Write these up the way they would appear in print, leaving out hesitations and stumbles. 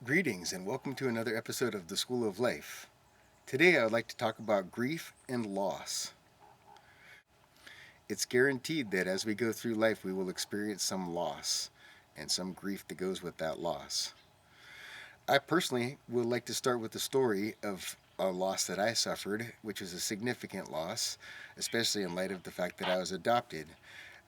Greetings and welcome to another episode of the School of Life. Today I would like to talk about grief and loss. It's guaranteed that as we go through life we will experience some loss and some grief that goes with that loss. I personally would like to start with the story of a loss that I suffered, which was a significant loss, especially in light of the fact that I was adopted.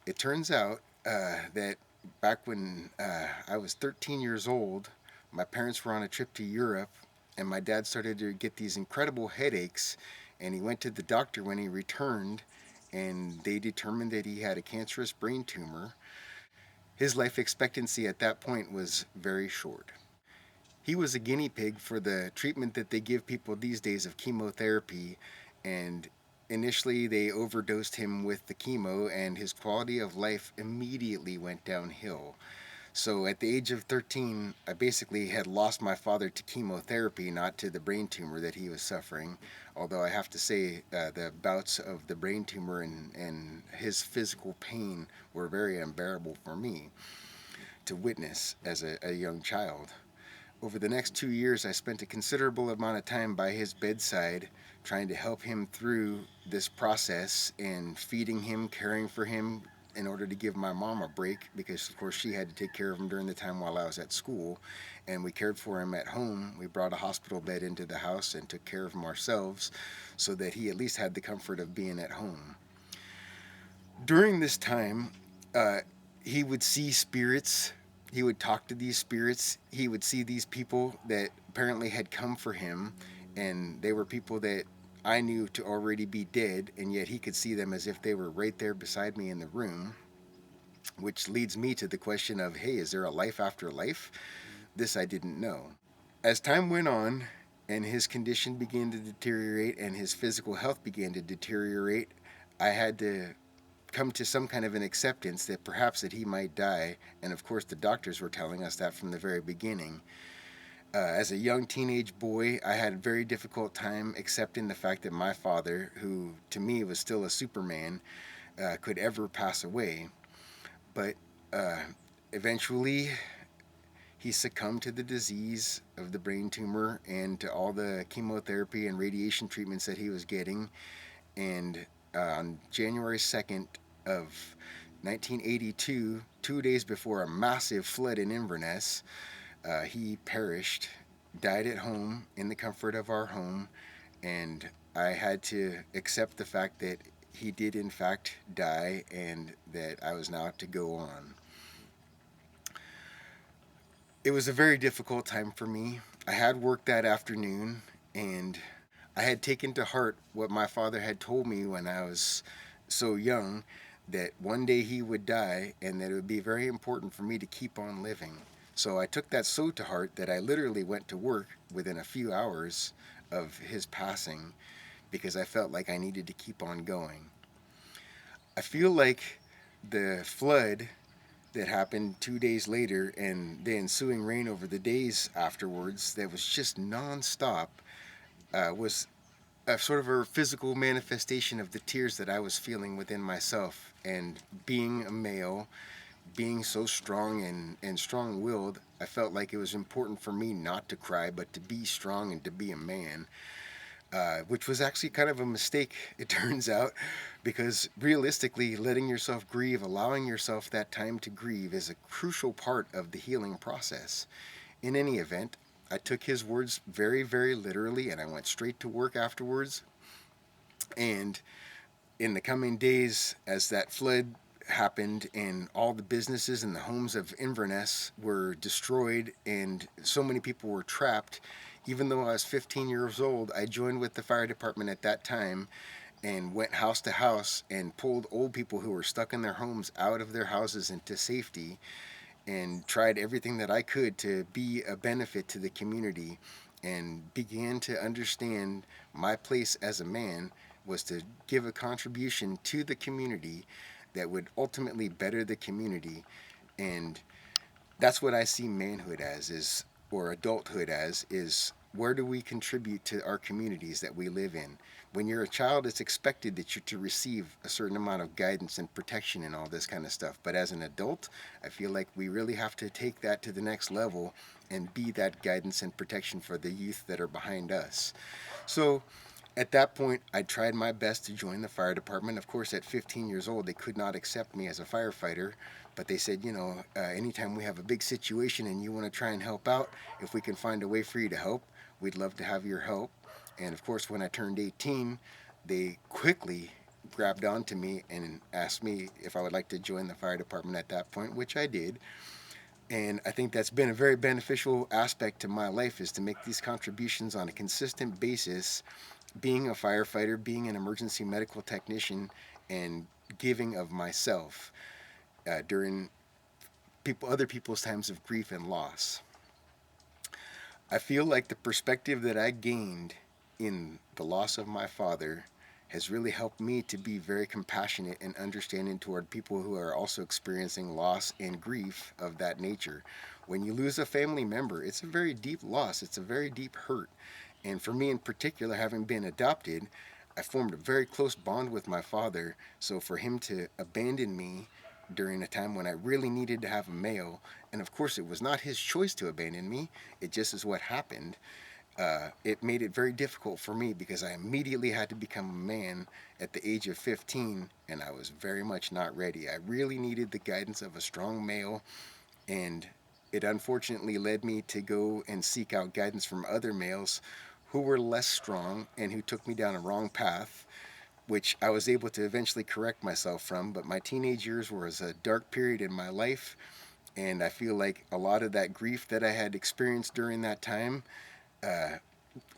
It turns out that back when I was 13 years old, my parents were on a trip to Europe, and my dad started to get these incredible headaches. And he went to the doctor when he returned, and they determined that he had a cancerous brain tumor. His life expectancy at that point was very short. He was a guinea pig for the treatment that they give people these days of chemotherapy, and initially they overdosed him with the chemo, and his quality of life immediately went downhill. So at the age of 13, I basically had lost my father to chemotherapy, not to the brain tumor that he was suffering. Although I have to say, the bouts of the brain tumor and his physical pain were very unbearable for me to witness as a young child. Over the next 2 years, I spent a considerable amount of time by his bedside trying to help him through this process and feeding him, caring for him, in order to give my mom a break, because of course she had to take care of him during the time while I was at school, and we cared for him at home. We brought a hospital bed into the house and took care of him ourselves so that he at least had the comfort of being at home. During this time, he would see spirits. He would talk to these spirits. He would see these people that apparently had come for him, and they were people that I knew to already be dead, and yet he could see them as if they were right there beside me in the room, which leads me to the question of, hey, is there a life after life? This I didn't know. As time went on and his condition began to deteriorate and his physical health began to deteriorate, I had to come to some kind of an acceptance that perhaps that he might die, and of course the doctors were telling us that from the very beginning. As a young teenage boy, I had a very difficult time accepting the fact that my father, who to me was still a Superman, could ever pass away. But uh, eventually, he succumbed to the disease of the brain tumor and to all the chemotherapy and radiation treatments that he was getting. And on January 2nd of 1982, 2 days before a massive flood in Inverness, he perished, died at home in the comfort of our home, and I had to accept the fact that he did in fact die and that I was now to go on. It was a very difficult time for me. I had work that afternoon, and I had taken to heart what my father had told me when I was so young, that one day he would die and that it would be very important for me to keep on living. So I took that so to heart that I literally went to work within a few hours of his passing because I felt like I needed to keep on going. I feel like the flood that happened 2 days later and the ensuing rain over the days afterwards, that was just nonstop, was a sort of a physical manifestation of the tears that I was feeling within myself. And being a male, being so strong and strong willed, I felt like it was important for me not to cry, but to be strong and to be a man. Which was actually kind of a mistake, it turns out, because realistically, letting yourself grieve, allowing yourself that time to grieve, is a crucial part of the healing process. In any event, I took his words very, very literally, and I went straight to work afterwards. And in the coming days, as that flood happened and all the businesses and the homes of Inverness were destroyed and so many people were trapped, even though I was 15 years old, I joined with the fire department at that time and went house to house and pulled old people who were stuck in their homes out of their houses into safety, and tried everything that I could to be a benefit to the community, and began to understand my place as a man was to give a contribution to the community that would ultimately better the community. And that's what I see manhood as, is, or adulthood as, is where do we contribute to our communities that we live in? When you're a child, it's expected that you're to receive a certain amount of guidance and protection and all this kind of stuff. But as an adult, I feel like we really have to take that to the next level and be that guidance and protection for the youth that are behind us. So at that point, I tried my best to join the fire department. Of course, at 15 years old, they could not accept me as a firefighter, but they said, anytime we have a big situation and you want to try and help out, if we can find a way for you to help, we'd love to have your help. And of course, when I turned 18, they quickly grabbed onto me and asked me if I would like to join the fire department at that point, which I did. And I think that's been a very beneficial aspect to my life, is to make these contributions on a consistent basis, being a firefighter, being an emergency medical technician, and giving of myself during other people's times of grief and loss. I feel like the perspective that I gained in the loss of my father has really helped me to be very compassionate and understanding toward people who are also experiencing loss and grief of that nature. When you lose a family member, it's a very deep loss, it's a very deep hurt. And for me in particular, having been adopted, I formed a very close bond with my father. So for him to abandon me during a time when I really needed to have a male, and of course it was not his choice to abandon me, it just is what happened. It made it very difficult for me because I immediately had to become a man at the age of 15, and I was very much not ready. I really needed the guidance of a strong male, and it unfortunately led me to go and seek out guidance from other males who were less strong and who took me down a wrong path, which I was able to eventually correct myself from. But my teenage years was a dark period in my life, and I feel like a lot of that grief that I had experienced during that time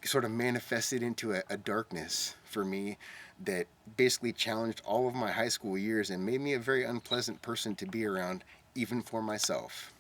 sort of manifested into a darkness for me that basically challenged all of my high school years and made me a very unpleasant person to be around, even for myself.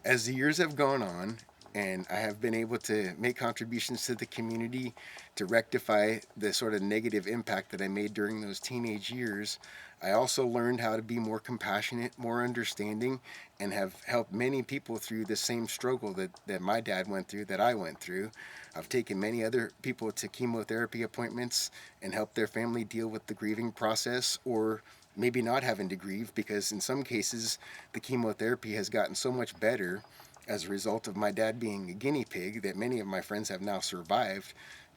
As the years have gone on, and I have been able to make contributions to the community to rectify the sort of negative impact that I made during those teenage years, I also learned how to be more compassionate, more understanding, and have helped many people through the same struggle that my dad went through, that I went through. I've taken many other people to chemotherapy appointments and helped their family deal with the grieving process, or maybe not having to grieve, because in some cases the chemotherapy has gotten so much better as a result of my dad being a guinea pig that many of my friends have now survived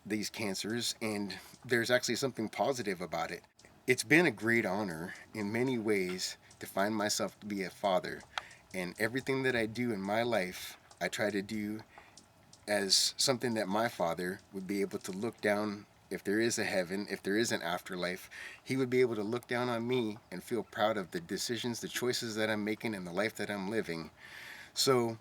these cancers, and there's actually something positive about it. It's been a great honor in many ways to find myself to be a father, and everything that I do in my life I try to do as something that my father would be able to look down. If there is a heaven, if there is an afterlife, he would be able to look down on me and feel proud of the decisions, the choices that I'm making, and the life that I'm living. So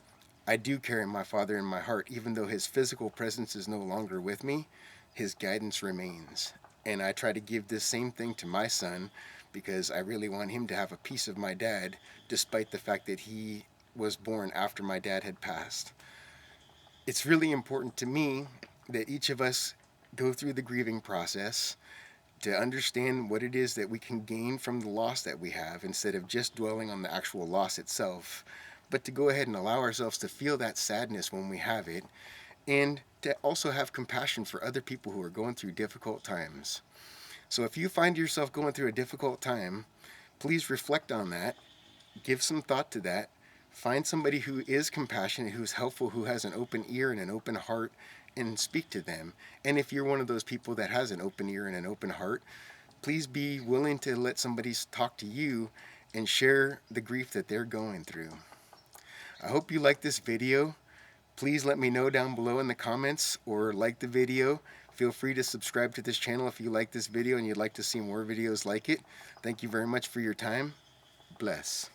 I do carry my father in my heart. Even though his physical presence is no longer with me, his guidance remains. And I try to give this same thing to my son, because I really want him to have a piece of my dad, despite the fact that he was born after my dad had passed. It's really important to me that each of us go through the grieving process to understand what it is that we can gain from the loss that we have, instead of just dwelling on the actual loss itself, but to go ahead and allow ourselves to feel that sadness when we have it, and to also have compassion for other people who are going through difficult times. So if you find yourself going through a difficult time, please reflect on that, give some thought to that, find somebody who is compassionate, who's helpful, who has an open ear and an open heart, and speak to them. And if you're one of those people that has an open ear and an open heart, please be willing to let somebody talk to you and share the grief that they're going through. I hope you like this video. Please let me know down below in the comments, or like the video. Feel free to subscribe to this channel if you like this video and you'd like to see more videos like it. Thank you very much for your time. Bless.